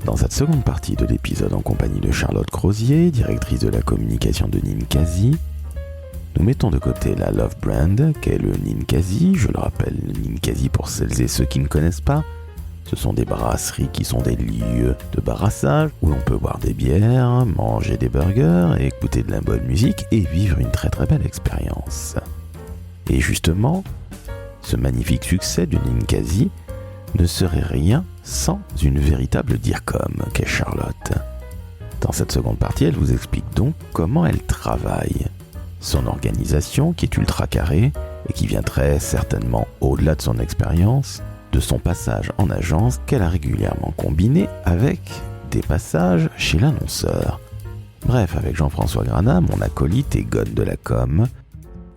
Dans cette seconde partie de l'épisode en compagnie de Charlotte Crozier, directrice de la communication de Ninkasi, nous mettons de côté la Love Brand qu'est le Ninkasi. Je le rappelle, le Ninkasi pour celles et ceux qui ne connaissent pas, ce sont des brasseries qui sont des lieux de brassage où l'on peut boire des bières, manger des burgers, écouter de la bonne musique et vivre une très très belle expérience. Et justement, ce magnifique succès du Ninkasi ne serait rien sans une véritable DIRCOM qu'est Charlotte. Dans cette seconde partie, elle vous explique donc comment elle travaille. Son organisation qui est ultra carrée et qui vient très certainement au-delà de son expérience, de son passage en agence qu'elle a régulièrement combiné avec des passages chez l'annonceur. Bref, avec Jean-François Granat, mon acolyte et gone de la com,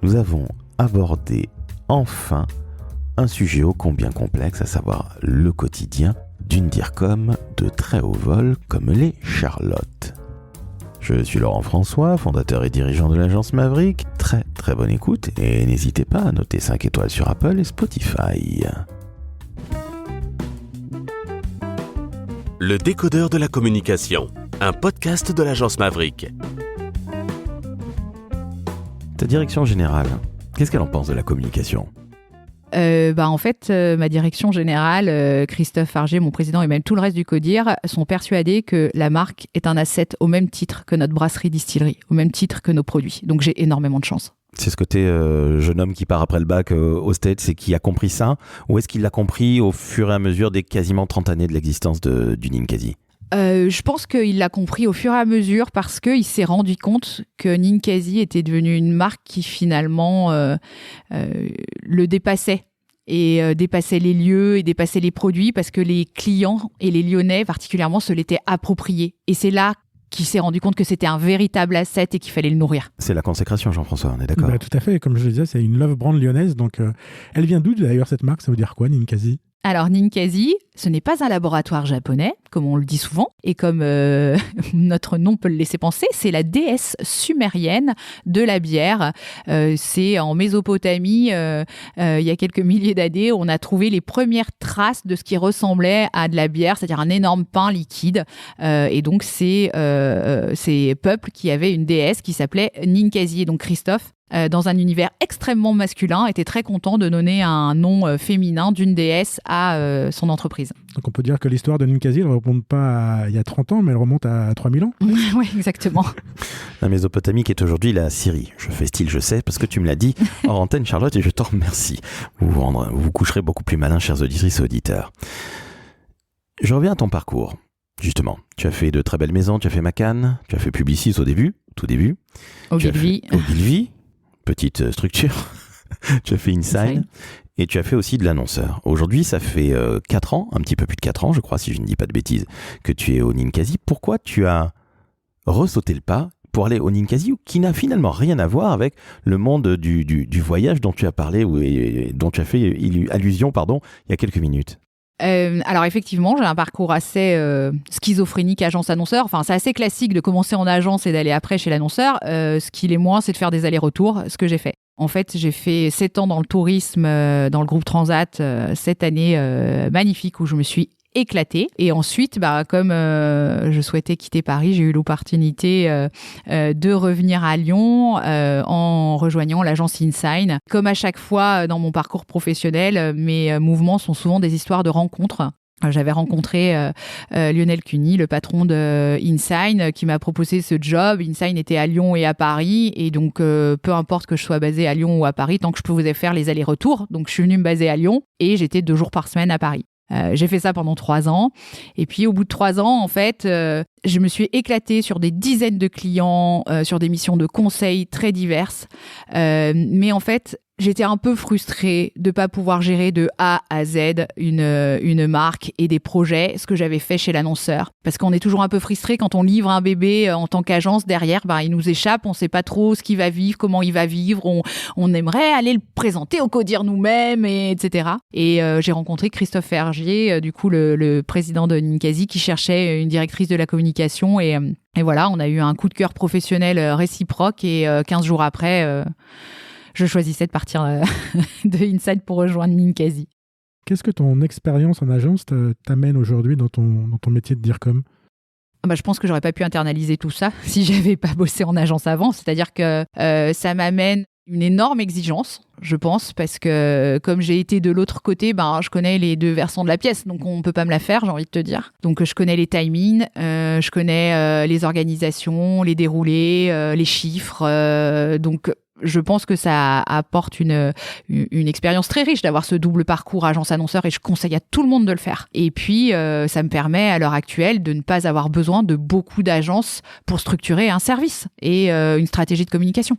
nous avons abordé enfin un sujet ô combien complexe, à savoir le quotidien d'une DIRCOM de très haut vol comme l'est Charlotte. Je suis Laurent François, fondateur et dirigeant de l'agence Maverick. Très très bonne écoute et n'hésitez pas à noter 5 étoiles sur Apple et Spotify. Le décodeur de la communication, un podcast de l'agence Maverick. Ta direction générale, qu'est-ce qu'elle en pense de la communication ? En fait, ma direction générale, Christophe Fargier, mon président et même tout le reste du CODIR sont persuadés que la marque est un asset au même titre que notre brasserie-distillerie, au même titre que nos produits. Donc j'ai énormément de chance. C'est ce côté jeune homme qui part après le bac au States et qui a compris ça ? Ou est-ce qu'il l'a compris au fur et à mesure des quasiment 30 années de l'existence du Ninkasi ? Je pense qu'il l'a compris au fur et à mesure parce qu'il s'est rendu compte que Ninkasi était devenue une marque qui finalement le dépassait. Et dépassait les lieux et dépassait les produits parce que les clients et les Lyonnais particulièrement se l'étaient appropriés. Et c'est là qu'il s'est rendu compte que c'était un véritable asset et qu'il fallait le nourrir. C'est la consécration, Jean-François, on est d'accord ? Tout à fait, comme je le disais, c'est une love brand lyonnaise. Donc, elle vient d'où d'ailleurs cette marque ? Ça veut dire quoi, Ninkasi ? Alors Ninkasi, ce n'est pas un laboratoire japonais, comme on le dit souvent, et comme notre nom peut le laisser penser, c'est la déesse sumérienne de la bière. C'est en Mésopotamie, il y a quelques milliers d'années, on a trouvé les premières traces de ce qui ressemblait à de la bière, c'est-à-dire un énorme pain liquide. Et donc c'est ces peuples qui avaient une déesse qui s'appelait Ninkasi. Et donc Christophe, dans un univers extrêmement masculin, était très content de donner un nom féminin d'une déesse à son entreprise. Donc on peut dire que l'histoire de Ninkasi, elle ne remonte pas à il y a 30 ans, mais elle remonte à 3000 ans. Oui, exactement. La Mésopotamie qui est aujourd'hui la Syrie. Je fais style, je sais, parce que tu me l'as dit hors antenne, Charlotte, et je t'en remercie. Vous coucherez beaucoup plus malin, chers auditrices et auditeurs. Je reviens à ton parcours. Justement, tu as fait de très belles maisons, tu as fait Macan, tu as fait Publicis tout début. Ogilvy. Petite structure. Tu as fait InSign et tu as fait aussi de l'annonceur. Aujourd'hui, ça fait 4 ans, un petit peu plus de 4 ans, je crois, si je ne dis pas de bêtises, que tu es au Ninkasi. Pourquoi tu as ressauté le pas pour aller au Ninkasi, qui n'a finalement rien à voir avec le monde du voyage dont tu as parlé, dont tu as fait allusion, il y a quelques minutes ? Alors effectivement, j'ai un parcours assez schizophrénique agence-annonceur. Enfin, c'est assez classique de commencer en agence et d'aller après chez l'annonceur. Ce qui l'est moins, c'est de faire des allers-retours, ce que j'ai fait. En fait, j'ai fait 7 ans dans le tourisme, dans le groupe Transat, cette année magnifique où je me suis éclatée. Et ensuite, comme je souhaitais quitter Paris, j'ai eu l'opportunité de revenir à Lyon en rejoignant l'agence InSign. Comme à chaque fois dans mon parcours professionnel, mes mouvements sont souvent des histoires de rencontres. J'avais rencontré Lionel Cuny, le patron de InSign, qui m'a proposé ce job. InSign était à Lyon et à Paris. Et donc, peu importe que je sois basée à Lyon ou à Paris, tant que je pouvais faire les allers-retours. Donc, je suis venue me baser à Lyon et j'étais 2 jours par semaine à Paris. J'ai fait ça pendant 3 ans. Et puis, au bout de 3 ans, en fait, je me suis éclatée sur des dizaines de clients, sur des missions de conseil très diverses. Mais en fait, j'étais un peu frustrée de pas pouvoir gérer de A à Z une marque et des projets, ce que j'avais fait chez l'annonceur. Parce qu'on est toujours un peu frustré quand on livre un bébé en tant qu'agence. Derrière, il nous échappe, on sait pas trop ce qu'il va vivre, comment il va vivre. On aimerait aller le présenter au CODIR nous-mêmes, etc. Et j'ai rencontré Christophe Fargier, du coup le président de Ninkasi, qui cherchait une directrice de la communication. Et voilà, on a eu un coup de cœur professionnel réciproque. Et 15 jours après... je choisissais de partir de InSign pour rejoindre Ninkasi. Qu'est-ce que ton expérience en agence t'amène aujourd'hui dans ton métier de DIRCOM ? Je pense que j'aurais pas pu internaliser tout ça si j'avais pas bossé en agence avant. C'est-à-dire que ça m'amène une énorme exigence, je pense, parce que comme j'ai été de l'autre côté, je connais les deux versants de la pièce, donc on peut pas me la faire, j'ai envie de te dire. Donc je connais les timings, je connais les organisations, les déroulés, les chiffres, donc je pense que ça apporte une expérience très riche d'avoir ce double parcours agence-annonceur et je conseille à tout le monde de le faire. Et puis, ça me permet à l'heure actuelle de ne pas avoir besoin de beaucoup d'agences pour structurer un service et une stratégie de communication.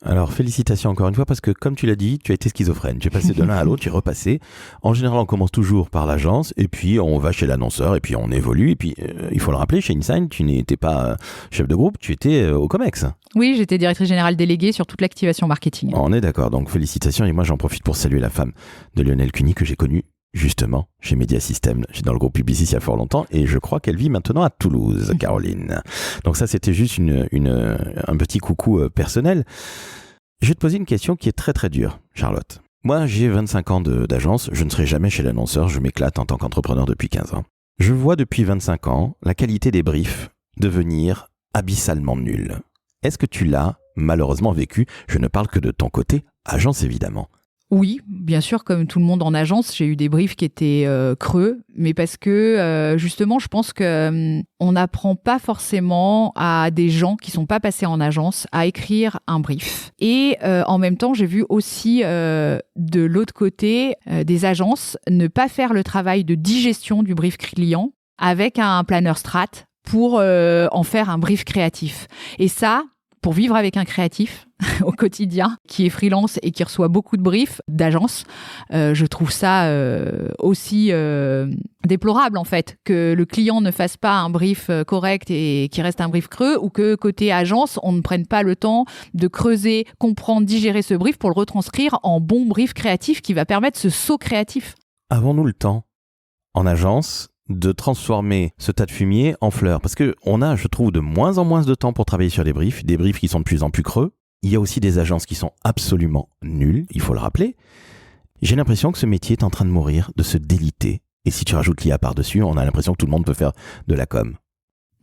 Alors, félicitations encore une fois, parce que comme tu l'as dit, tu as été schizophrène. Tu es passé de l'un à l'autre, tu es repassé. En général, on commence toujours par l'agence, et puis on va chez l'annonceur, et puis on évolue. Et puis, il faut le rappeler, chez InSign, tu n'étais pas chef de groupe, tu étais au COMEX. Oui, j'étais directrice générale déléguée sur toute l'activation marketing. On est d'accord, donc félicitations. Et moi, j'en profite pour saluer la femme de Lionel Cuny que j'ai connue justement chez Mediasystem, dans le groupe Publicis il y a fort longtemps, et je crois qu'elle vit maintenant à Toulouse, Caroline. Donc ça, c'était juste un petit coucou personnel. Je vais te poser une question qui est très très dure, Charlotte. Moi, j'ai 25 ans d'agence, je ne serai jamais chez l'annonceur, je m'éclate en tant qu'entrepreneur depuis 15 ans. Je vois depuis 25 ans la qualité des briefs devenir abyssalement nulle. Est-ce que tu l'as malheureusement vécu ? Je ne parle que de ton côté, agence évidemment. Oui, bien sûr, comme tout le monde en agence, j'ai eu des briefs qui étaient creux, mais parce que justement, je pense que on n'apprend pas forcément à des gens qui sont pas passés en agence à écrire un brief. Et en même temps, j'ai vu aussi de l'autre côté des agences ne pas faire le travail de digestion du brief client avec un planeur strat pour en faire un brief créatif. Et ça, pour vivre avec un créatif au quotidien, qui est freelance et qui reçoit beaucoup de briefs d'agence, je trouve ça aussi déplorable en fait, que le client ne fasse pas un brief correct et qui reste un brief creux, ou que côté agence, on ne prenne pas le temps de creuser, comprendre, digérer ce brief pour le retranscrire en bon brief créatif qui va permettre ce saut créatif. Avons-nous le temps, en agence, de transformer ce tas de fumier en fleurs? Parce qu'on a, je trouve, de moins en moins de temps pour travailler sur des briefs qui sont de plus en plus creux. Il y a aussi des agences qui sont absolument nulles, il faut le rappeler. J'ai l'impression que ce métier est en train de mourir, de se déliter. Et si tu rajoutes l'IA par-dessus, on a l'impression que tout le monde peut faire de la com.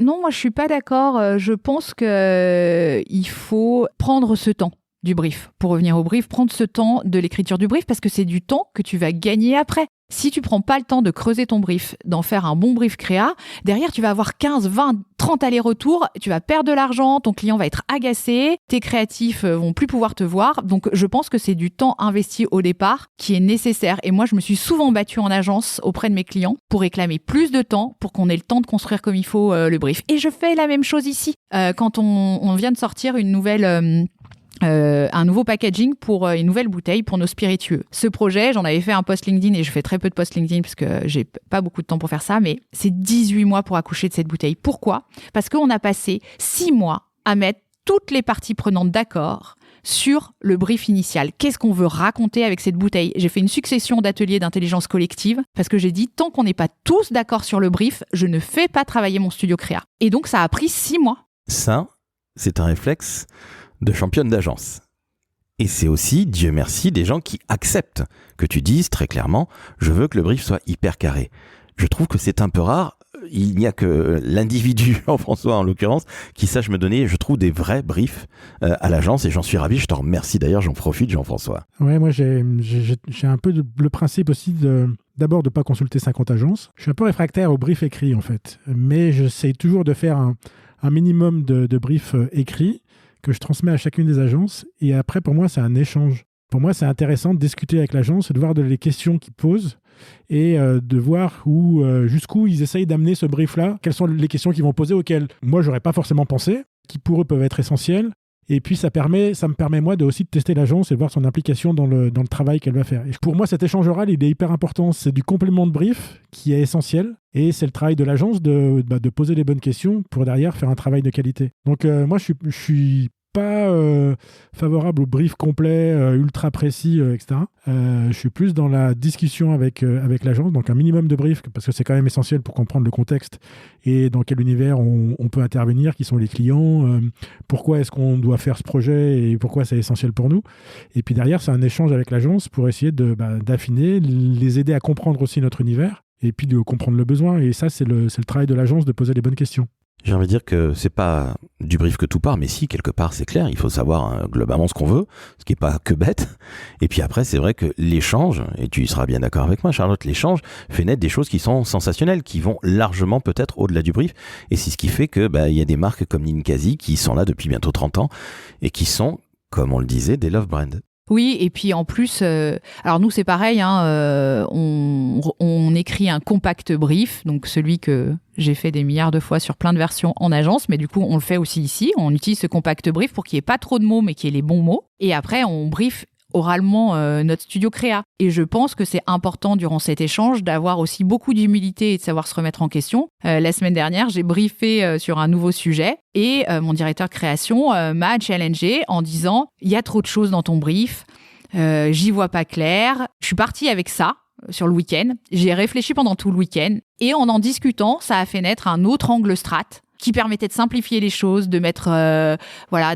Non, moi je suis pas d'accord. Je pense qu'il faut prendre ce temps du brief. Pour revenir au brief, prendre ce temps de l'écriture du brief parce que c'est du temps que tu vas gagner après. Si tu prends pas le temps de creuser ton brief, d'en faire un bon brief créa, derrière tu vas avoir 15, 20, 30 allers-retours, tu vas perdre de l'argent, ton client va être agacé, tes créatifs vont plus pouvoir te voir. Donc je pense que c'est du temps investi au départ qui est nécessaire. Et moi je me suis souvent battue en agence auprès de mes clients pour réclamer plus de temps pour qu'on ait le temps de construire comme il faut le brief. Et je fais la même chose ici. Quand on vient de sortir une nouvelle... un nouveau packaging pour une nouvelle bouteille pour nos spiritueux. Ce projet, j'en avais fait un post LinkedIn et je fais très peu de post LinkedIn parce que j'ai pas beaucoup de temps pour faire ça, mais c'est 18 mois pour accoucher de cette bouteille. Pourquoi ? Parce qu'on a passé 6 mois à mettre toutes les parties prenantes d'accord sur le brief initial. Qu'est-ce qu'on veut raconter avec cette bouteille ? J'ai fait une succession d'ateliers d'intelligence collective parce que j'ai dit, tant qu'on n'est pas tous d'accord sur le brief, je ne fais pas travailler mon studio créa. Et donc, ça a pris 6 mois. Ça, c'est un réflexe de championne d'agence. Et c'est aussi, Dieu merci, des gens qui acceptent que tu dises très clairement « je veux que le brief soit hyper carré ». Je trouve que c'est un peu rare. Il n'y a que l'individu, Jean-François en l'occurrence, qui sache me donner, je trouve, des vrais briefs à l'agence et j'en suis ravi. Je t'en remercie d'ailleurs, j'en profite, Jean-François. Ouais, moi j'ai un peu le principe aussi d'abord de ne pas consulter 50 agences. Je suis un peu réfractaire au brief écrit en fait, mais j'essaie toujours de faire un minimum de briefs écrits que je transmets à chacune des agences. Et après, pour moi, c'est un échange. Pour moi, c'est intéressant de discuter avec l'agence, de voir les questions qu'ils posent et de voir jusqu'où ils essayent d'amener ce brief-là. Quelles sont les questions qu'ils vont poser auxquelles moi, j'aurais pas forcément pensé, qui pour eux peuvent être essentielles. Et puis, ça me permet moi aussi de tester l'agence et de voir son implication dans le travail qu'elle va faire. Et pour moi, cet échange oral, il est hyper important. C'est du complément de brief qui est essentiel. Et c'est le travail de l'agence de poser les bonnes questions pour derrière faire un travail de qualité. Donc, moi, je suis pas favorable au brief complet, ultra précis, etc. Je suis plus dans la discussion avec l'agence, donc un minimum de brief, parce que c'est quand même essentiel pour comprendre le contexte et dans quel univers on peut intervenir, qui sont les clients, pourquoi est-ce qu'on doit faire ce projet et pourquoi c'est essentiel pour nous. Et puis derrière, c'est un échange avec l'agence pour essayer d'affiner, les aider à comprendre aussi notre univers et puis de comprendre le besoin. Et ça, c'est le travail de l'agence de poser les bonnes questions. J'ai envie de dire que c'est pas du brief que tout part, mais si, quelque part, c'est clair. Il faut savoir globalement ce qu'on veut, ce qui n'est pas que bête. Et puis après, c'est vrai que l'échange, et tu seras bien d'accord avec moi, Charlotte, l'échange fait naître des choses qui sont sensationnelles, qui vont largement peut-être au-delà du brief. Et c'est ce qui fait que y a des marques comme Ninkasi qui sont là depuis bientôt 30 ans et qui sont, comme on le disait, des love brands. Oui, et puis en plus, alors nous c'est pareil, on écrit un compact brief, donc celui que j'ai fait des milliards de fois sur plein de versions en agence, mais du coup on le fait aussi ici, on utilise ce compact brief pour qu'il n'y ait pas trop de mots, mais qu'il y ait les bons mots, et après on brief oralement notre studio créa. Et je pense que c'est important durant cet échange d'avoir aussi beaucoup d'humilité et de savoir se remettre en question. La semaine dernière, j'ai briefé sur un nouveau sujet et mon directeur création m'a challengé en disant « Il y a trop de choses dans ton brief, j'y vois pas clair ». Je suis partie avec ça sur le week-end. J'ai réfléchi pendant tout le week-end et en discutant, ça a fait naître un autre angle strat qui permettait de simplifier les choses, de mettre,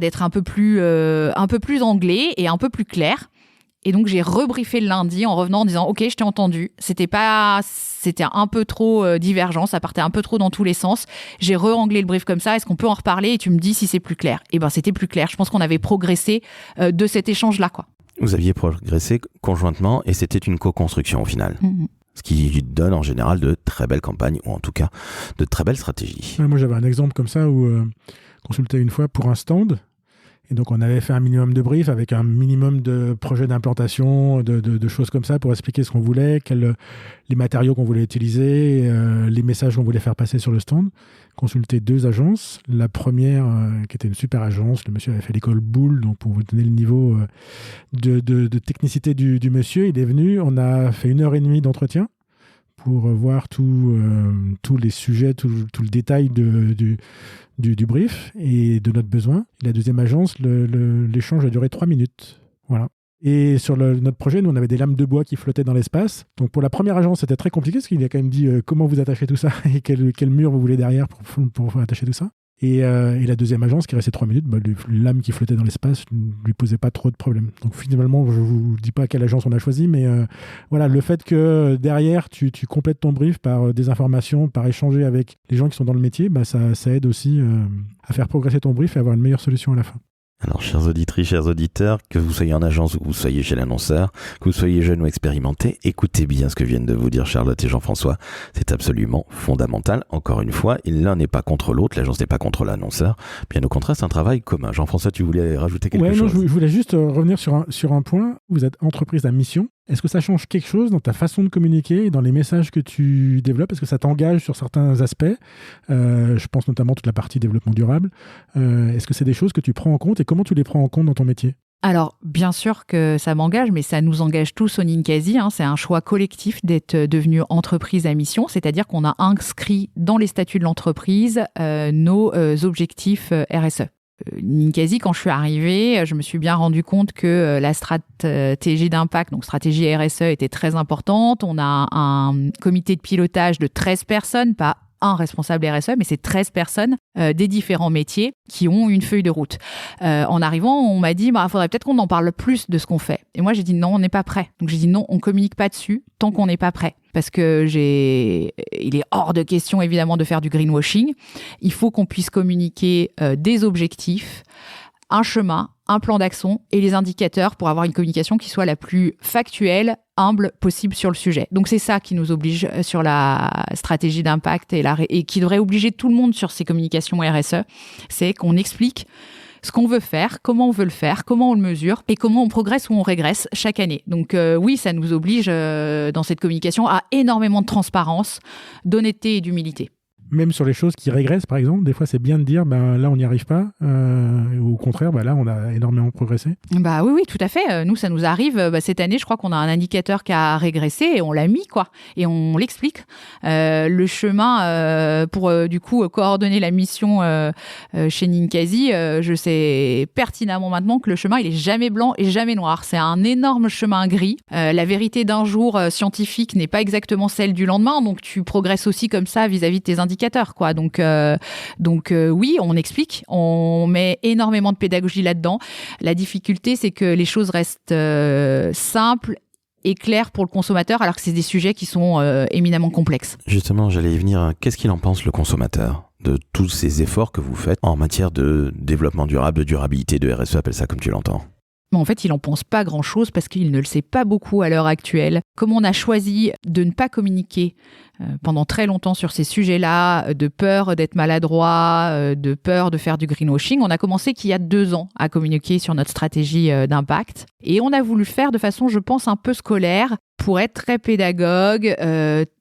d'être un peu plus anglais et un peu plus clair. Et donc, j'ai rebriefé le lundi en revenant en disant « Ok, je t'ai entendu. C'était un peu trop divergent, ça partait un peu trop dans tous les sens. J'ai re-anglais le brief comme ça. Est-ce qu'on peut en reparler ? Et tu me dis si c'est plus clair. » Et c'était plus clair. Je pense qu'on avait progressé de cet échange-là, quoi. Vous aviez progressé conjointement et c'était une co-construction au final. Mm-hmm. Ce qui donne en général de très belles campagnes, ou en tout cas de très belles stratégies. Ouais, moi, j'avais un exemple comme ça où consulté une fois pour un stand. Et donc, on avait fait un minimum de brief avec un minimum de projets d'implantation, de choses comme ça pour expliquer ce qu'on voulait, les matériaux qu'on voulait utiliser, les messages qu'on voulait faire passer sur le stand. Consulté 2 agences. La première, qui était une super agence, le monsieur avait fait l'école Boulle, donc pour vous donner le niveau de technicité du monsieur, il est venu, on a fait 1h30 d'entretien pour voir tous les sujets, tout le détail du brief et de notre besoin. La deuxième agence, l'échange a duré 3 minutes. Voilà. Et sur notre projet, nous, on avait des lames de bois qui flottaient dans l'espace. Donc, pour la première agence, c'était très compliqué parce qu'il a quand même dit comment vous attachez tout ça et quel mur vous voulez derrière pour attacher tout ça. Et la deuxième agence, qui restait 3 minutes, les lames qui flottaient dans l'espace ne lui posaient pas trop de problèmes. Donc finalement, je ne vous dis pas quelle agence on a choisi, mais voilà, le fait que derrière, tu complètes ton brief par des informations, par échanger avec les gens qui sont dans le métier, ça aide aussi à faire progresser ton brief et avoir une meilleure solution à la fin. Alors, chères auditrices, chers auditeurs, que vous soyez en agence ou que vous soyez chez l'annonceur, que vous soyez jeune ou expérimenté, écoutez bien ce que viennent de vous dire Charlotte et Jean-François. C'est absolument fondamental. Encore une fois, l'un n'est pas contre l'autre, l'agence n'est pas contre l'annonceur. Bien au contraire, c'est un travail commun. Jean-François, tu voulais rajouter quelque chose ? Non, je voulais juste revenir sur un point. Vous êtes entreprise à mission. Est-ce que ça change quelque chose dans ta façon de communiquer et dans les messages que tu développes ? Est-ce que ça t'engage sur certains aspects ? Je pense notamment toute la partie développement durable. Est-ce que c'est des choses que tu prends en compte et comment tu les prends en compte dans ton métier ? Alors, bien sûr que ça m'engage, mais ça nous engage tous au Ninkasi. C'est un choix collectif d'être devenu entreprise à mission, c'est-à-dire qu'on a inscrit dans les statuts de l'entreprise nos objectifs RSE. Ninkasi, quand je suis arrivée, je me suis bien rendu compte que la stratégie d'impact, donc stratégie RSE, était très importante. On a un comité de pilotage de 13 personnes, pas un responsable RSE, mais c'est 13 personnes des différents métiers qui ont une feuille de route. En arrivant, on m'a dit faudrait peut-être qu'on en parle plus de ce qu'on fait. Et moi, j'ai dit non, on n'est pas prêt. Donc j'ai dit non, on communique pas dessus tant qu'on n'est pas prêt. Parce que il est hors de question, évidemment, de faire du greenwashing. Il faut qu'on puisse communiquer des objectifs, un chemin, un plan d'action et les indicateurs pour avoir une communication qui soit la plus factuelle, humble possible sur le sujet. Donc c'est ça qui nous oblige sur la stratégie d'impact et qui devrait obliger tout le monde sur ces communications RSE, c'est qu'on explique ce qu'on veut faire, comment on veut le faire, comment on le mesure et comment on progresse ou on régresse chaque année. Donc oui, ça nous oblige dans cette communication à énormément de transparence, d'honnêteté et d'humilité. Même sur les choses qui régressent, par exemple, des fois c'est bien de dire là on n'y arrive pas, ou au contraire là on a énormément progressé. Bah oui, tout à fait. Nous, ça nous arrive. Cette année, je crois qu'on a un indicateur qui a régressé et on l'a mis, quoi. Et on l'explique. Le chemin pour du coup coordonner la mission chez Ninkasi, je sais pertinemment maintenant que le chemin il est jamais blanc et jamais noir. C'est un énorme chemin gris. La vérité d'un jour scientifique n'est pas exactement celle du lendemain, donc tu progresses aussi comme ça vis-à-vis de tes indicateurs, quoi. Donc oui, on explique, on met énormément de pédagogie là-dedans. La difficulté, c'est que les choses restent simples et claires pour le consommateur, alors que c'est des sujets qui sont éminemment complexes. Justement, j'allais y venir. Qu'est-ce qu'il en pense, le consommateur, de tous ces efforts que vous faites en matière de développement durable, de durabilité, de RSE, appelle ça comme tu l'entends? Mais en fait, il n'en pense pas grand-chose parce qu'il ne le sait pas beaucoup à l'heure actuelle. Comme on a choisi de ne pas communiquer pendant très longtemps sur ces sujets-là, de peur d'être maladroit, de peur de faire du greenwashing, on a commencé qu'il y a 2 ans à communiquer sur notre stratégie d'impact. Et on a voulu faire de façon, je pense, un peu scolaire pour être très pédagogue,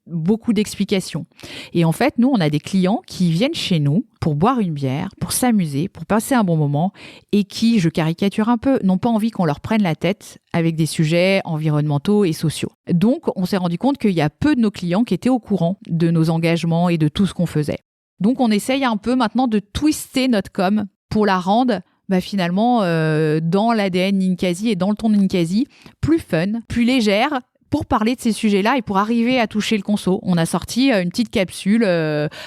beaucoup d'explications. Et en fait, nous, on a des clients qui viennent chez nous pour boire une bière, pour s'amuser, pour passer un bon moment et qui, je caricature un peu, n'ont pas envie qu'on leur prenne la tête avec des sujets environnementaux et sociaux. Donc, on s'est rendu compte qu'il y a peu de nos clients qui étaient au courant de nos engagements et de tout ce qu'on faisait. Donc, on essaye un peu maintenant de twister notre com pour la rendre finalement dans l'ADN Ninkasi et dans le ton Ninkasi plus fun, plus légère, pour parler de ces sujets-là et pour arriver à toucher le conso. On a sorti une petite capsule,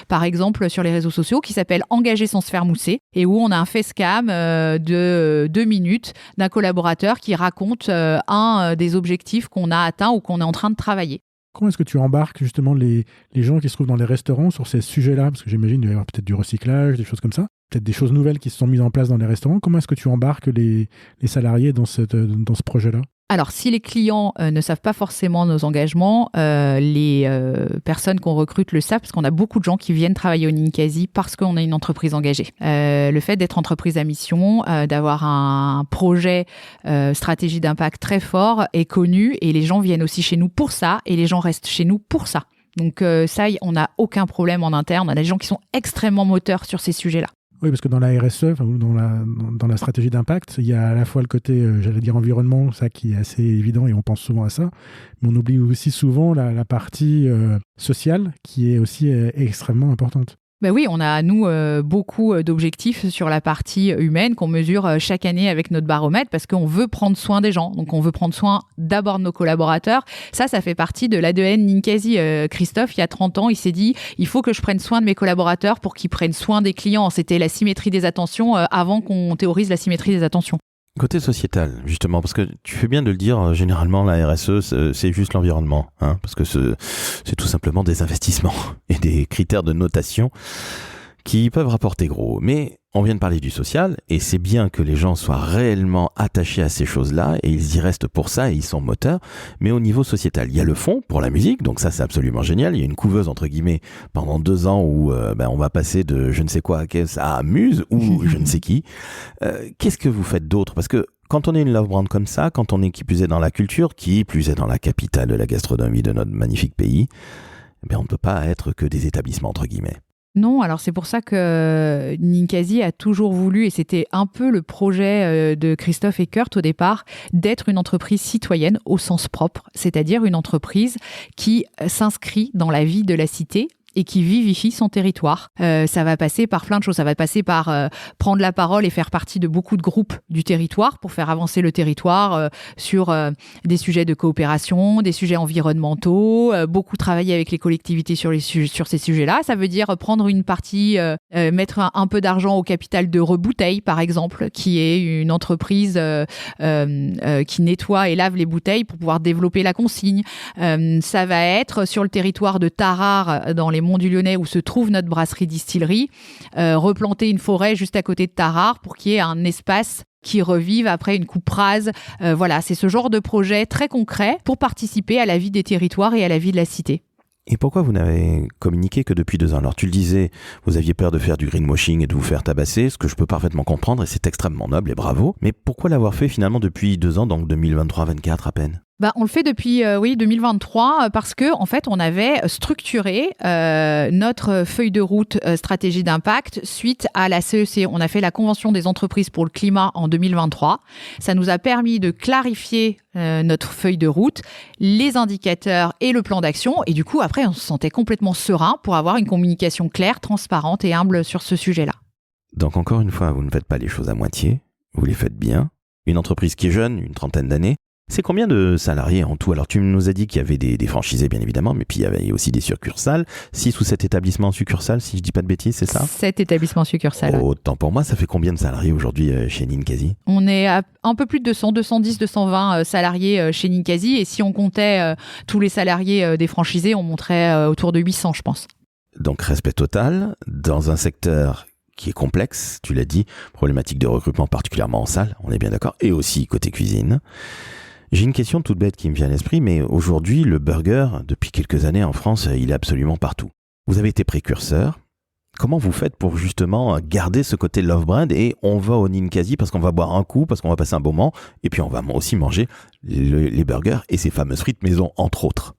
par exemple, sur les réseaux sociaux qui s'appelle « Engager sans se faire mousser » et où on a un facecam de 2 minutes d'un collaborateur qui raconte un des objectifs qu'on a atteint ou qu'on est en train de travailler. Comment est-ce que tu embarques justement les gens qui se trouvent dans les restaurants sur ces sujets-là? Parce que j'imagine qu'il va y avoir peut-être du recyclage, des choses comme ça, peut-être des choses nouvelles qui se sont mises en place dans les restaurants. Comment est-ce que tu embarques les salariés dans ce projet-là? Alors, si les clients ne savent pas forcément nos engagements, les personnes qu'on recrute le savent, parce qu'on a beaucoup de gens qui viennent travailler au Ninkasi parce qu'on est une entreprise engagée. Le fait d'être entreprise à mission, d'avoir un projet stratégie d'impact très fort est connu et les gens viennent aussi chez nous pour ça et les gens restent chez nous pour ça. Donc ça, on n'a aucun problème en interne. On a des gens qui sont extrêmement moteurs sur ces sujets-là. Oui, parce que dans la RSE, ou dans la stratégie d'impact, il y a à la fois le côté, j'allais dire environnement, ça qui est assez évident et on pense souvent à ça, mais on oublie aussi souvent la partie sociale qui est aussi extrêmement importante. Oui, on a, nous, beaucoup d'objectifs sur la partie humaine qu'on mesure chaque année avec notre baromètre parce qu'on veut prendre soin des gens. Donc, on veut prendre soin d'abord de nos collaborateurs. Ça fait partie de l'ADN Ninkasi. Christophe, il y a 30 ans, il s'est dit « Il faut que je prenne soin de mes collaborateurs pour qu'ils prennent soin des clients ». C'était la symétrie des attentions avant qu'on théorise la symétrie des attentions. Côté sociétal, justement, parce que tu fais bien de le dire, généralement la RSE, c'est juste l'environnement, parce que c'est tout simplement des investissements et des critères de notation qui peuvent rapporter gros. Mais on vient de parler du social, et c'est bien que les gens soient réellement attachés à ces choses-là, et ils y restent pour ça, et ils sont moteurs. Mais au niveau sociétal, il y a le fond pour la musique, donc ça c'est absolument génial. Il y a une couveuse, entre guillemets, pendant 2 ans où on va passer de je ne sais quoi à Muse, ou je ne sais qui. Qu'est-ce que vous faites d'autre? Parce que quand on est une love brand comme ça, quand on est qui plus est dans la culture, qui plus est dans la capitale de la gastronomie de notre magnifique pays, on ne peut pas être que des établissements, entre guillemets. Non, alors c'est pour ça que Ninkasi a toujours voulu, et c'était un peu le projet de Christophe et Kurt au départ, d'être une entreprise citoyenne au sens propre, c'est-à-dire une entreprise qui s'inscrit dans la vie de la cité et qui vivifie son territoire. Ça va passer par plein de choses. Ça va passer par prendre la parole et faire partie de beaucoup de groupes du territoire pour faire avancer le territoire sur des sujets de coopération, des sujets environnementaux, beaucoup travailler avec les collectivités sur ces sujets-là. Ça veut dire prendre une partie, mettre un peu d'argent au capital de Rebouteille, par exemple, qui est une entreprise qui nettoie et lave les bouteilles pour pouvoir développer la consigne. Ça va être sur le territoire de Tarare, dans les Monts du Lyonnais où se trouve notre brasserie-distillerie, replanter une forêt juste à côté de Tarare pour qu'il y ait un espace qui revive après une coupe rase. Voilà, c'est ce genre de projet très concret pour participer à la vie des territoires et à la vie de la cité. Et pourquoi vous n'avez communiqué que depuis 2 ans? Alors tu le disais, vous aviez peur de faire du greenwashing et de vous faire tabasser, ce que je peux parfaitement comprendre et c'est extrêmement noble et bravo. Mais pourquoi l'avoir fait finalement depuis 2 ans, donc 2023-24 à peine? On le fait depuis 2023 parce que en fait on avait structuré notre feuille de route stratégie d'impact suite à la CEC. On a fait la Convention des entreprises pour le climat en 2023. Ça nous a permis de clarifier notre feuille de route, les indicateurs et le plan d'action. Et du coup après on se sentait complètement serein pour avoir une communication claire, transparente et humble sur ce sujet-là. Donc encore une fois, vous ne faites pas les choses à moitié, vous les faites bien. Une entreprise qui est jeune, une trentaine d'années, c'est combien de salariés en tout? Alors tu nous as dit qu'il y avait des franchisés bien évidemment, mais puis il y avait aussi des succursales. 6 ou 7 établissements succursales, si je dis pas de bêtises, c'est ça? 7 établissements succursales. Autant pour moi, ça fait combien de salariés aujourd'hui chez Ninkasi? On est à un peu plus de 210, 220 salariés chez Ninkasi. Et si on comptait tous les salariés des franchisés, on monterait autour de 800, je pense. Donc respect total dans un secteur qui est complexe, tu l'as dit, problématique de recrutement particulièrement en salle, on est bien d'accord, et aussi côté cuisine. J'ai une question toute bête qui me vient à l'esprit, mais aujourd'hui, le burger, depuis quelques années en France, il est absolument partout. Vous avez été précurseur. Comment vous faites pour justement garder ce côté love brand et on va au Ninkasi parce qu'on va boire un coup, parce qu'on va passer un bon moment, et puis on va aussi manger les burgers et ces fameuses frites maison, entre autres?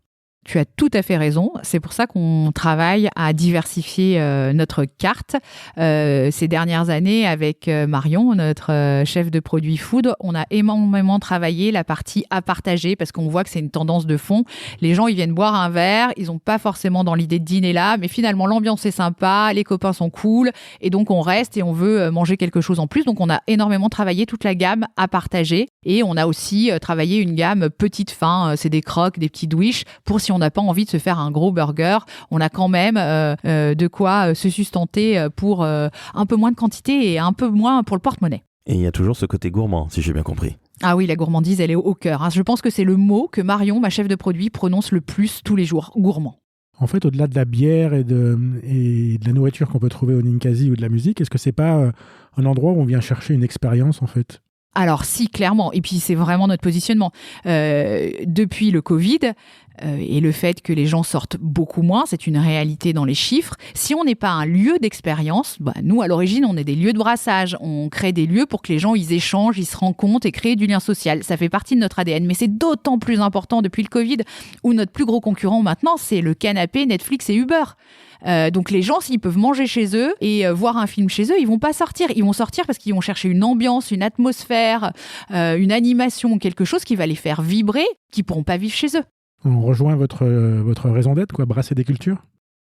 Tu as tout à fait raison. C'est pour ça qu'on travaille à diversifier notre carte. Ces dernières années, avec Marion, notre chef de produits food, on a énormément travaillé la partie à partager parce qu'on voit que c'est une tendance de fond. Les gens, ils viennent boire un verre, ils n'ont pas forcément dans l'idée de dîner là, mais finalement, l'ambiance est sympa, les copains sont cool et donc on reste et on veut manger quelque chose en plus. Donc, on a énormément travaillé toute la gamme à partager et on a aussi travaillé une gamme petite fin. C'est des crocs, des petits wish pour si on n'a pas envie de se faire un gros burger, on a quand même de quoi se sustenter pour un peu moins de quantité et un peu moins pour le porte-monnaie. Et il y a toujours ce côté gourmand, si j'ai bien compris. Ah oui, la gourmandise, elle est au cœur. Je pense que c'est le mot que Marion, ma chef de produit, prononce le plus tous les jours, gourmand. En fait, au-delà de la bière et de la nourriture qu'on peut trouver au Ninkasi ou de la musique, est-ce que c'est pas un endroit où on vient chercher une expérience en fait? Alors si, clairement. Et puis c'est vraiment notre positionnement. Depuis le Covid et le fait que les gens sortent beaucoup moins, c'est une réalité dans les chiffres. Si on n'est pas un lieu d'expérience, nous à l'origine on est des lieux de brassage. On crée des lieux pour que les gens ils échangent, ils se rencontrent et créent du lien social. Ça fait partie de notre ADN. Mais c'est d'autant plus important depuis le Covid où notre plus gros concurrent maintenant c'est le canapé, Netflix et Uber. Donc les gens, s'ils peuvent manger chez eux et voir un film chez eux, ils vont pas sortir. Ils vont sortir parce qu'ils vont chercher une ambiance, une atmosphère, une animation, quelque chose qui va les faire vibrer, qu'ils pourront pas vivre chez eux. On rejoint votre raison d'être, quoi, brasser des cultures.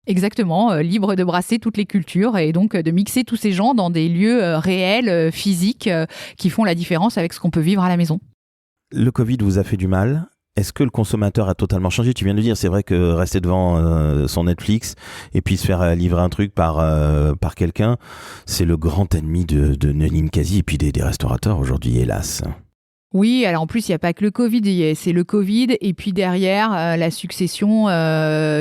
Exactement, libre de brasser toutes les cultures et donc de mixer tous ces gens dans des lieux réels, physiques, qui font la différence avec ce qu'on peut vivre à la maison. Le Covid vous a fait du mal? Est-ce que le consommateur a totalement changé? Tu viens de le dire, c'est vrai que rester devant son Netflix et puis se faire livrer un truc par quelqu'un, c'est le grand ennemi de Ninkasi et puis des restaurateurs aujourd'hui, hélas. Oui, alors en plus, il n'y a pas que le Covid, c'est le Covid et puis derrière, la succession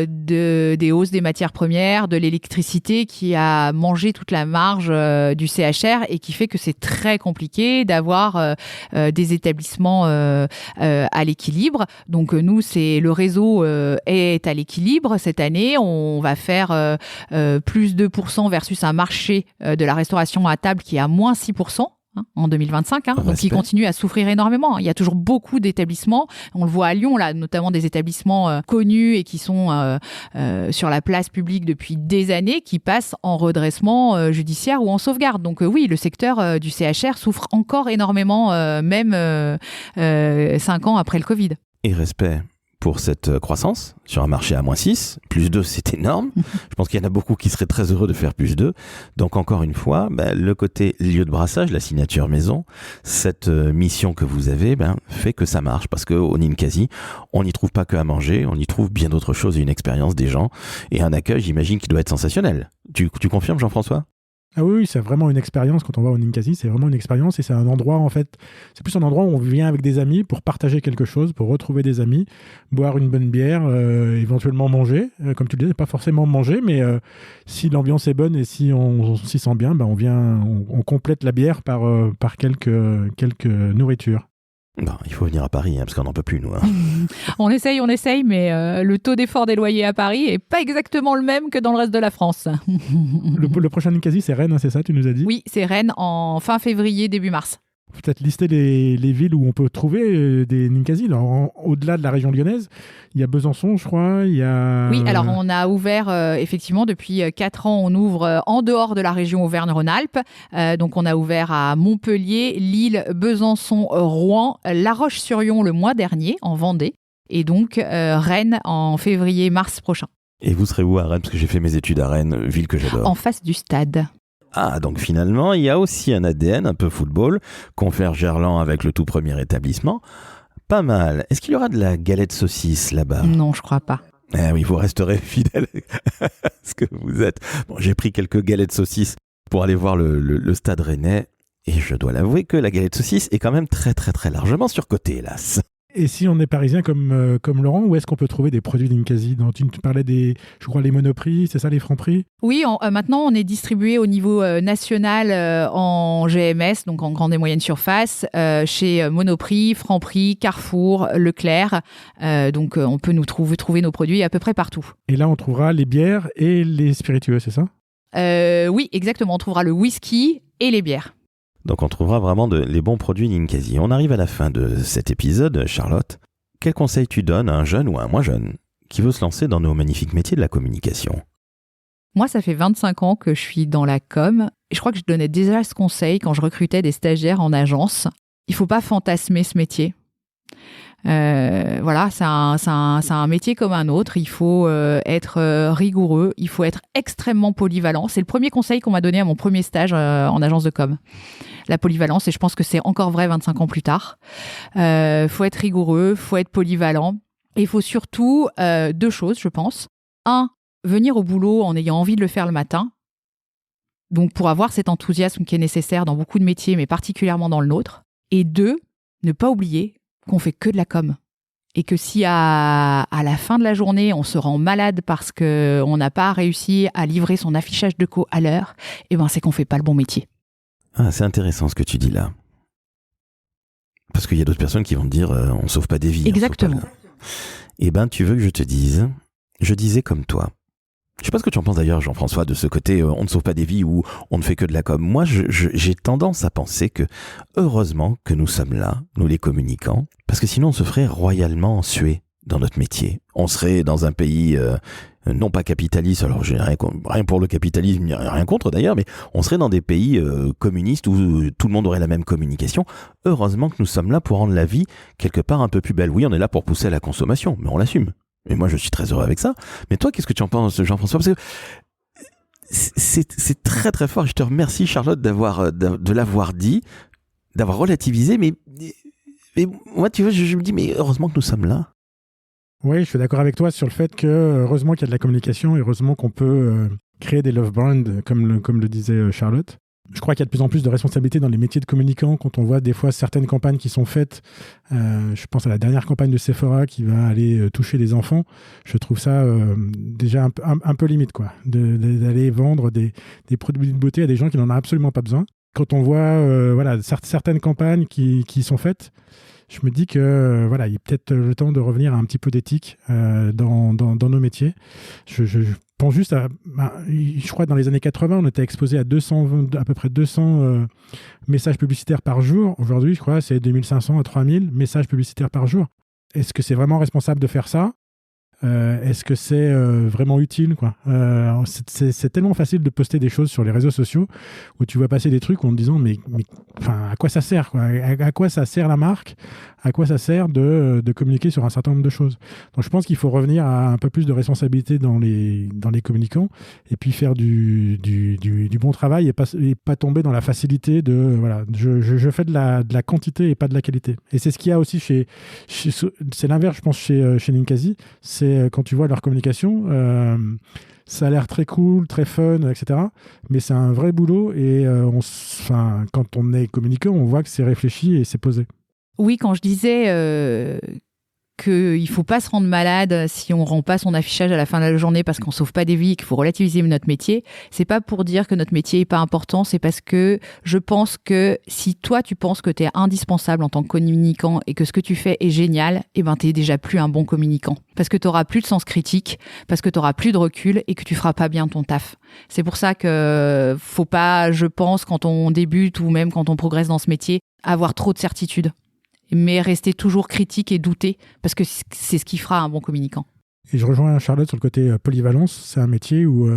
des hausses des matières premières, de l'électricité qui a mangé toute la marge du CHR et qui fait que c'est très compliqué d'avoir des établissements à l'équilibre. Donc nous, le réseau est à l'équilibre cette année. On va faire plus 2% versus un marché de la restauration à table qui est à moins 6%. En 2025, donc qui continue à souffrir énormément. Il y a toujours beaucoup d'établissements, on le voit à Lyon, là, notamment des établissements connus et qui sont sur la place publique depuis des années, qui passent en redressement judiciaire ou en sauvegarde. Donc oui, le secteur du CHR souffre encore énormément, même 5 ans après le Covid. Et respect pour cette croissance sur un marché à -6, +2 c'est énorme. Je pense qu'il y en a beaucoup qui seraient très heureux de faire +2. Donc encore une fois, le côté lieu de brassage, la signature maison, cette mission que vous avez fait que ça marche parce qu'au Ninkasi, on n'y trouve pas que à manger, on y trouve bien d'autres choses et une expérience des gens et un accueil, j'imagine, qui doit être sensationnel. Tu confirmes, Jean-François ? Ah oui, c'est vraiment une expérience quand on va au Ninkasi, c'est vraiment une expérience et c'est un endroit en fait, c'est plus un endroit où on vient avec des amis pour partager quelque chose, pour retrouver des amis, boire une bonne bière, éventuellement manger, comme tu le disais, pas forcément manger, mais si l'ambiance est bonne et si on s'y sent bien, on complète la bière par quelques nourritures. Il faut venir à Paris, parce qu'on n'en peut plus, nous. On essaye, mais le taux d'effort des loyers à Paris n'est pas exactement le même que dans le reste de la France. Le prochain Ninkasi, c'est Rennes, c'est ça, tu nous as dit ? Oui, c'est Rennes en fin février, début mars. peut-être lister les villes où on peut trouver des Ninkasi. Au-delà de la région lyonnaise, il y a Besançon, je crois. Il y a... Oui, alors on a ouvert, effectivement, depuis 4 ans, on ouvre en dehors de la région Auvergne-Rhône-Alpes. Donc on a ouvert à Montpellier, Lille, Besançon, Rouen, La Roche-sur-Yon le mois dernier, en Vendée. Et donc Rennes en février-mars prochain. Et vous serez où à Rennes? Parce que j'ai fait mes études à Rennes, ville que j'adore. En face du stade. Ah, donc finalement, il y a aussi un ADN, un peu football, confère Gerland avec le tout premier établissement. Pas mal. Est-ce qu'il y aura de la galette saucisse là-bas? Non, je crois pas. Eh oui, vous resterez fidèle à ce que vous êtes. Bon, j'ai pris quelques galettes saucisses pour aller voir le stade rennais. Et je dois l'avouer que la galette saucisse est quand même très très très largement surcotée, hélas. Et si on est parisien comme Laurent, où est-ce qu'on peut trouver des produits Ninkasi? Tu parlais je crois, les Monoprix, c'est ça, les Franprix? Oui, maintenant, on est distribué au niveau national en GMS, donc en grande et moyenne surface, chez Monoprix, Franprix, Carrefour, Leclerc. Donc, on peut trouver nos produits à peu près partout. Et là, on trouvera les bières et les spiritueux, c'est ça? Oui, exactement. On trouvera le whisky et les bières. Donc on trouvera vraiment les bons produits Ninkasi. On arrive à la fin de cet épisode, Charlotte. Quel conseil tu donnes à un jeune ou à un moins jeune qui veut se lancer dans nos magnifiques métiers de la communication? Moi, ça fait 25 ans que je suis dans la com. Je crois que je donnais déjà ce conseil quand je recrutais des stagiaires en agence. Il ne faut pas fantasmer ce métier. Voilà, c'est un métier comme un autre. Il faut être rigoureux, il faut être extrêmement polyvalent. C'est le premier conseil qu'on m'a donné à mon premier stage en agence de com. La polyvalence, et je pense que c'est encore vrai 25 ans plus tard. Faut être rigoureux, faut être polyvalent. Et il faut surtout 2 choses, je pense. 1, venir au boulot en ayant envie de le faire le matin. Donc pour avoir cet enthousiasme qui est nécessaire dans beaucoup de métiers, mais particulièrement dans le nôtre. Et 2, ne pas oublier qu'on fait que de la com. Et que si à la fin de la journée, on se rend malade parce qu'on n'a pas réussi à livrer son affichage de co à l'heure, eh ben c'est qu'on fait pas le bon métier. Ah, c'est intéressant ce que tu dis là. Parce qu'il y a d'autres personnes qui vont te dire on sauve pas des vies. Exactement. Eh ben, tu veux que je te dise, je disais comme toi. Je sais pas ce que tu en penses d'ailleurs, Jean-François, de ce côté on ne sauve pas des vies ou on ne fait que de la com. Moi, j'ai tendance à penser que heureusement que nous sommes là, nous les communicants, parce que sinon on se ferait royalement suer dans notre métier. On serait dans un pays non pas capitaliste, alors j'ai rien pour le capitalisme, rien contre d'ailleurs, mais on serait dans des pays communistes où tout le monde aurait la même communication. Heureusement que nous sommes là pour rendre la vie quelque part un peu plus belle. Oui, on est là pour pousser à la consommation, mais on l'assume. Et moi, je suis très heureux avec ça. Mais toi, qu'est-ce que tu en penses, Jean-François? Parce que c'est très très fort. Je te remercie, Charlotte, de l'avoir dit, d'avoir relativisé. Mais moi, tu vois, je me dis, mais heureusement que nous sommes là. Oui, je suis d'accord avec toi sur le fait que heureusement qu'il y a de la communication et heureusement qu'on peut créer des love brands, comme le disait Charlotte. Je crois qu'il y a de plus en plus de responsabilités dans les métiers de communicants quand on voit des fois certaines campagnes qui sont faites. Je pense à la dernière campagne de Sephora qui va aller toucher les enfants. Je trouve ça déjà un peu limite, quoi, d'aller vendre des produits de beauté à des gens qui n'en ont absolument pas besoin. Quand on voit voilà, certaines campagnes qui sont faites, je me dis que voilà, il y a peut-être le temps de revenir à un petit peu d'éthique dans nos métiers. Je pense juste à, je crois que dans les années 80, on était exposé à peu près 200 messages publicitaires par jour. Aujourd'hui, je crois, c'est 2500 à 3000 messages publicitaires par jour. Est-ce que c'est vraiment responsable de faire ça ? Est-ce que c'est vraiment utile, quoi? C'est tellement facile de poster des choses sur les réseaux sociaux où tu vois passer des trucs en te disant mais à quoi ça sert, quoi? À quoi ça sert la marque? À quoi ça sert de communiquer sur un certain nombre de choses? Donc je pense qu'il faut revenir à un peu plus de responsabilité dans les communicants et puis faire du bon travail et pas tomber dans la facilité de voilà, je fais de la quantité et pas de la qualité. Et c'est ce qu'il y a aussi c'est l'inverse, je pense, chez Ninkasi. C'est quand tu vois leur communication, ça a l'air très cool, très fun, etc. Mais c'est un vrai boulot et quand on est communicant, on voit que c'est réfléchi et c'est posé. Oui, quand je disais qu'il ne faut pas se rendre malade si on ne rend pas son affichage à la fin de la journée parce qu'on ne sauve pas des vies et qu'il faut relativiser notre métier. C'est pas pour dire que notre métier n'est pas important, c'est parce que je pense que si toi tu penses que tu es indispensable en tant que communicant et que ce que tu fais est génial, tu n'es déjà plus un bon communicant. Parce que tu n'auras plus de sens critique, parce que tu n'auras plus de recul et que tu feras pas bien ton taf. C'est pour ça que faut pas, je pense, quand on débute ou même quand on progresse dans ce métier, avoir trop de certitudes. Mais rester toujours critique et douter, parce que c'est ce qui fera un bon communicant. Et je rejoins Charlotte sur le côté polyvalence. C'est un métier où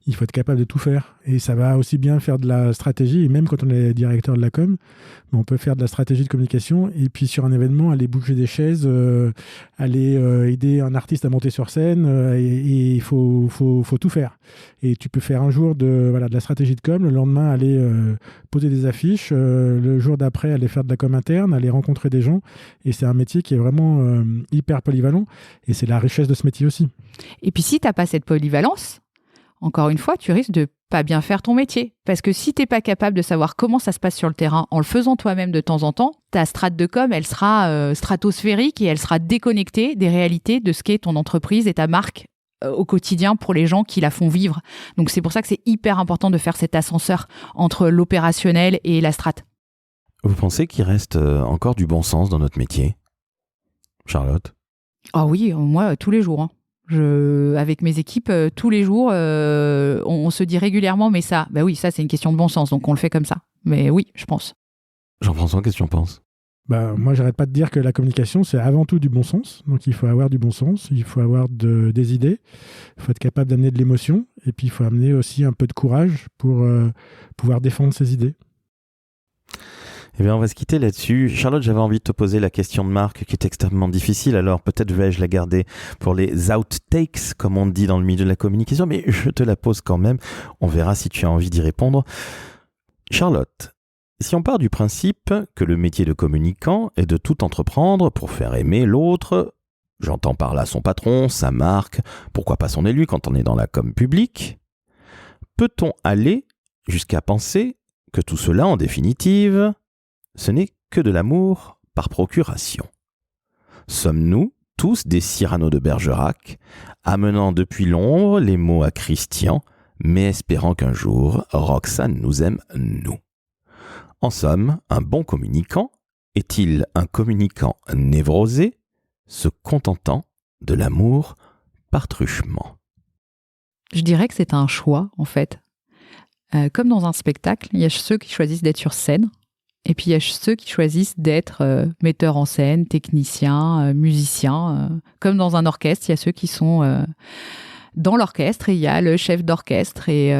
il faut être capable de tout faire. Et ça va aussi bien faire de la stratégie, et même quand on est directeur de la com, on peut faire de la stratégie de communication, et puis sur un événement, aller bouger des chaises, aller aider un artiste à monter sur scène, et il faut tout faire. Et tu peux faire un jour de la stratégie de com, le lendemain aller poser des affiches, le jour d'après aller faire de la com interne, aller rencontrer des gens, et c'est un métier qui est vraiment hyper polyvalent, et c'est la richesse de ce métier aussi. Et puis si tu n'as pas cette polyvalence, encore une fois, tu risques de pas bien faire ton métier. Parce que si tu n'es pas capable de savoir comment ça se passe sur le terrain en le faisant toi-même de temps en temps, ta strate de com, elle sera stratosphérique et elle sera déconnectée des réalités de ce qu'est ton entreprise et ta marque au quotidien pour les gens qui la font vivre. Donc c'est pour ça que c'est hyper important de faire cet ascenseur entre l'opérationnel et la strate. Vous pensez qu'il reste encore du bon sens dans notre métier, Charlotte ? Ah oui, moi, tous les jours. Avec mes équipes, tous les jours, on se dit régulièrement, mais ça, oui, ça c'est une question de bon sens, donc on le fait comme ça. Mais oui, je pense. Jean-François, qu'est-ce que tu en penses ? Moi, j'arrête pas de dire que la communication, c'est avant tout du bon sens. Donc, il faut avoir du bon sens, il faut avoir des idées, il faut être capable d'amener de l'émotion, et puis il faut amener aussi un peu de courage pour pouvoir défendre ses idées. Eh bien, on va se quitter là-dessus. Charlotte, j'avais envie de te poser la question de Marc qui est extrêmement difficile, alors peut-être vais-je la garder pour les outtakes, comme on dit dans le milieu de la communication, mais je te la pose quand même. On verra si tu as envie d'y répondre. Charlotte, si on part du principe que le métier de communicant est de tout entreprendre pour faire aimer l'autre, j'entends par là son patron, sa marque, pourquoi pas son élu quand on est dans la com publique, peut-on aller jusqu'à penser que tout cela, en définitive, ce n'est que de l'amour par procuration? Sommes-nous tous des Cyrano de Bergerac, amenant depuis l'ombre les mots à Christian, mais espérant qu'un jour, Roxane nous aime, nous? En somme, un bon communicant est-il un communicant névrosé, se contentant de l'amour par truchement? Je dirais que c'est un choix, en fait. Comme dans un spectacle, il y a ceux qui choisissent d'être sur scène, et puis il y a ceux qui choisissent d'être metteurs en scène, techniciens, musiciens. Comme dans un orchestre, il y a ceux qui sont dans l'orchestre et il y a le chef d'orchestre. Et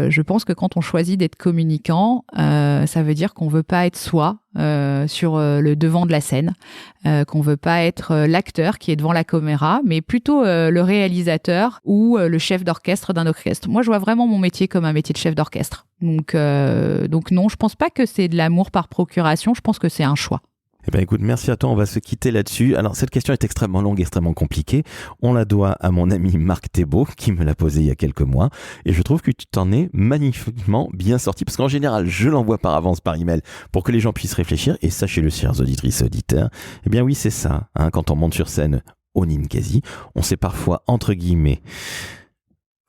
je pense que quand on choisit d'être communicant, ça veut dire qu'on veut pas être soi sur le devant de la scène, qu'on veut pas être l'acteur qui est devant la caméra, mais plutôt le réalisateur ou le chef d'orchestre d'un orchestre. Moi, je vois vraiment mon métier comme un métier de chef d'orchestre. Donc non, je pense pas que c'est de l'amour par procuration, je pense que c'est un choix. Eh bien écoute, merci à toi, on va se quitter là-dessus. Alors cette question est extrêmement longue, extrêmement compliquée. On la doit à mon ami Marc Thébault qui me l'a posée il y a quelques mois et je trouve que tu t'en es magnifiquement bien sorti parce qu'en général je l'envoie par avance par email pour que les gens puissent réfléchir et sachez-le chers auditrices et auditeurs, eh bien oui c'est ça, quand on monte sur scène au Ninkasi, on sait parfois entre guillemets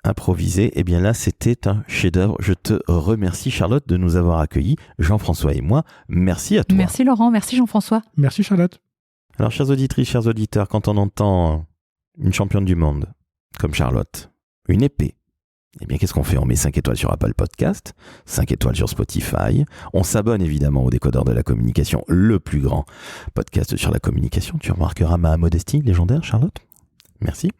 improvisé, eh bien là c'était un chef-d'œuvre. Je te remercie Charlotte de nous avoir accueillis, Jean-François et moi. Merci à toi. Merci Laurent, merci Jean-François. Merci Charlotte. Alors chères auditrices, chers auditeurs, quand on entend une championne du monde comme Charlotte, une épée, eh bien qu'est-ce qu'on fait? On met 5 étoiles sur Apple Podcast, 5 étoiles sur Spotify, on s'abonne évidemment au Décodeur de la communication, le plus grand podcast sur la communication. Tu remarqueras ma modestie légendaire Charlotte. Merci.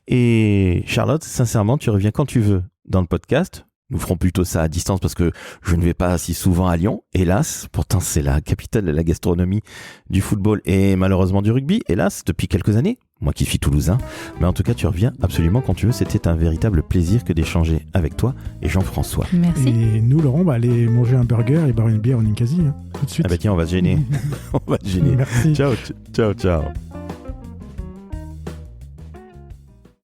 Et Charlotte, sincèrement, tu reviens quand tu veux dans le podcast. Nous ferons plutôt ça à distance parce que je ne vais pas si souvent à Lyon. Hélas, pourtant c'est la capitale de la gastronomie, du football et malheureusement du rugby. Hélas, depuis quelques années, moi qui suis toulousain. Mais en tout cas, tu reviens absolument quand tu veux. C'était un véritable plaisir que d'échanger avec toi et Jean-François. Merci. Et nous, Laurent, on va aller manger un burger et boire une bière au Ninkasi, tout de suite. Ah bah tiens, on va se gêner. On va se gêner. Merci. Ciao, ciao, ciao.